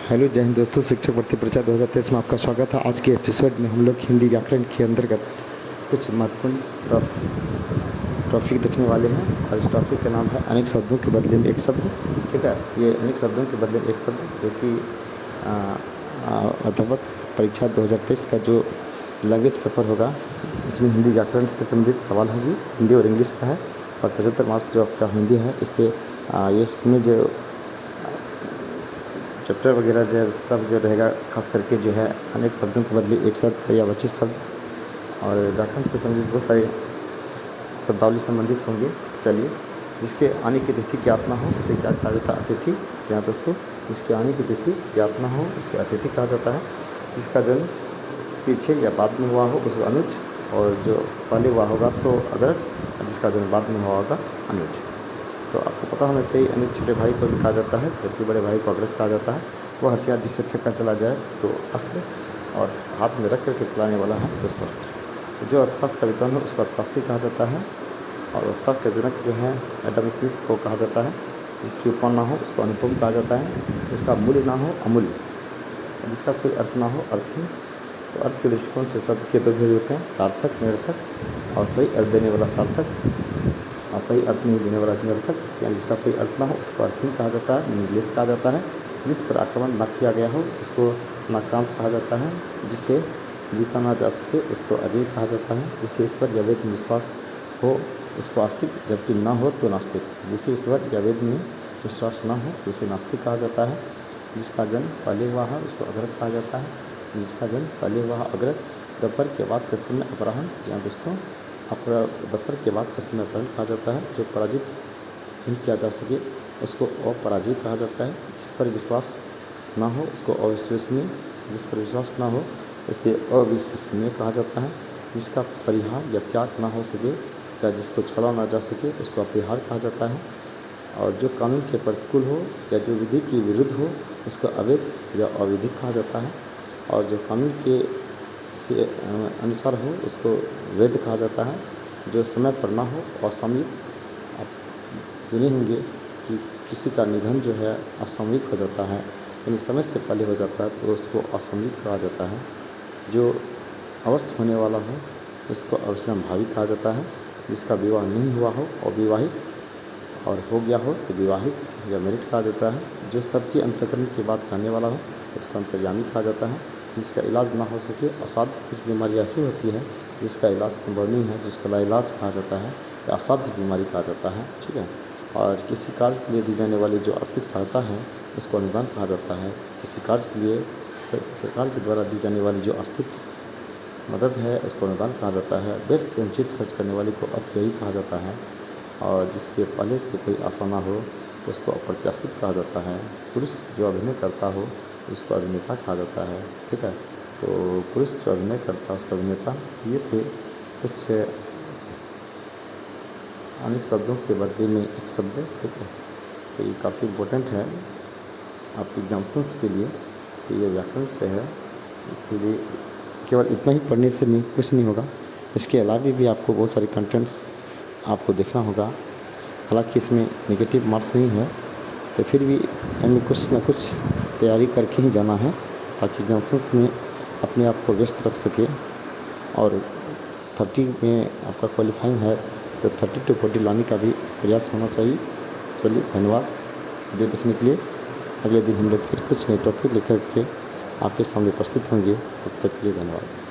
Hello जय हिंद दोस्तों, शिक्षक भर्ती परीक्षा 2023 में आपका स्वागत है। आज के एपिसोड में हम लोग हिंदी व्याकरण के अंतर्गत कुछ महत्वपूर्ण टॉपिक देखने वाले हैं और इस टॉपिक का नाम है अनेक शब्दों के बदले में एक शब्द। ठीक है, ये अनेक शब्दों के बदले में एक शब्द जो कि अध्यापक परीक्षा 2023 का जो लैंग्वेज पेपर होगा, इसमें हिंदी व्याकरण से संबंधित सवाल होंगी। हिंदी और इंग्लिश का है और 75 मार्क्स जो आपका हिंदी है, इससे इसमें जो चैप्टर वगैरह जो सब जो रहेगा, खास करके जो है अनेक शब्दों के बदले एक शब्द, पर्यायवाची शब्द और व्याकरण से संबंधित बहुत सारे शब्दावली संबंधित होंगे। चलिए, जिसके आने की तिथि ज्ञात ना हो उसे क्या कहा जाता है? अतिथि। जी हाँ दोस्तों, जिसके आने की तिथि ज्ञात ना हो उसे अतिथि कहा जाता है। जिसका जन्म पीछे या बाद में हुआ हो उसे अनुज, और जो पहले हुआ होगा तो अग्रज, और जिसका जन्म बाद में हुआ होगा अनुज। तो आपको पता होना चाहिए, अनुज छोटे भाई को भी कहा जाता है, जबकि बड़े भाई को अग्रज कहा जाता है। वह हथियार जिससे फेंक कर चला जाए तो अस्त्र, और हाथ में रख करके चलाने वाला है तो शस्त्र। तो जो अर्थशास्त्र का विद्वान हो उसको अर्थशास्त्री कहा जाता है, और अर्थशास्त्र का जनक जो है एडम स्मिथ को कहा जाता है। जिसकी उपमा ना हो उसको अनुपम कहा जाता है। जिसका मूल्य ना हो अमूल्य, जिसका कोई अर्थ ना हो अर्थहीन। तो अर्थ के दृष्टिकोण से शब्द के दो भेद होते हैं, सार्थक, निरर्थक। और सही अर्थ देने वाला सार्थक, और सही अर्थ नहीं देने वाला निरर्थक। यानी जिसका कोई अर्थ ना हो उसको अर्थहीन कहा जाता है, मीनिंगलेस कहा जाता है। जिस पर आक्रमण न किया गया हो उसको नाक्रांत कहा जाता है। जिसे जीता ना जा सके उसको अजेय कहा जाता है। जिसे ईश्वर या वेद में विश्वास हो उसको आस्तिक, जबकि ना हो तो नास्तिक। जिसे ईश्वर या वेद में विश्वास ना हो तो उसे नास्तिक कहा जाता है। जिसका जन्म पहले हुआ है उसको अग्रज कहा जाता है। जिसका जन्म पहले हुआ है अग्रज। दोपहर के बाद के समय अपराह्न। जी हाँ दोस्तों, दोपहर के बाद का समय अपराह्न कहा जाता है। जो पराजित नहीं किया जा सके उसको अपराजय कहा जाता है। जिस पर विश्वास ना हो उसको अविश्वसनीय, जिस पर विश्वास ना हो उसे अविश्वसनीय कहा जाता है। जिसका परिहार या त्याग ना हो सके या जिसको छोड़ा ना जा सके उसको अपरिहार कहा जाता है। और जो कानून के प्रतिकूल हो या जो विधि के विरुद्ध हो उसको अवैध या अवैधिक कहा जाता है। और जो कानून के से अनुसार हो उसको वैध कहा जाता है। जो समय पर ना हो असामयिक। आप सुने होंगे कि किसी का निधन जो है असामयिक हो जाता है, यानी समय से पहले हो जाता है तो उसको असामयिक कहा जाता है। जो अवश्य होने वाला हो उसको अवश्यंभावी कहा जाता है। जिसका विवाह नहीं हुआ हो अविवाहित, और हो गया हो तो विवाहित या मैरिड कहा जाता है। जो सबके अंतःकरण की बात जानने वाला हो उसको अंतर्यामी कहा जाता है। जिसका इलाज ना हो सके असाध्य, कुछ बीमारी ऐसी होती है जिसका इलाज संभव नहीं है, जिसको लाइलाज कहा जाता है या असाध्य बीमारी कहा जाता है। ठीक है, और किसी कार्य के लिए दी जाने वाली जो आर्थिक सहायता है उसको अनुदान कहा जाता है। किसी कार्य के लिए सरकार के द्वारा दी जाने वाली जो आर्थिक मदद है उसको अनुदान कहा जाता है। व्यर्थ से अनुचित खर्च करने वाले को अपव्ययी कहा जाता है। और जिसके पहले से कोई आशा ना हो उसको अप्रत्याशित कहा जाता है। पुरुष जो अभिनय करता हो उसको अभिनेता कहा जाता है। ठीक है, तो पुरुष जो अभिनय करता है उसको अभिनेता। ये थे कुछ अनेक शब्दों के बदले में एक शब्द। ठीक है, तो ये काफ़ी इम्पोर्टेंट है आपके एग्जाम्स के लिए। तो ये व्याकरण से है, इसीलिए केवल इतना ही पढ़ने से नहीं कुछ नहीं होगा, इसके अलावा भी आपको बहुत सारे कंटेंट्स आपको देखना होगा। हालांकि इसमें नेगेटिव मार्क्स नहीं है, तो फिर भी हमें कुछ ना कुछ तैयारी करके ही जाना है ताकि एग्जाम्स में अपने आप को व्यस्त रख सके। और 30 में आपका क्वालिफाइंग है तो 30 to 40 लाने का भी प्रयास होना चाहिए। चलिए, धन्यवाद वीडियो देखने के लिए। अगले दिन हम लोग फिर कुछ नए टॉपिक लेकर के आपके सामने उपस्थित होंगे। तब तक के लिए धन्यवाद।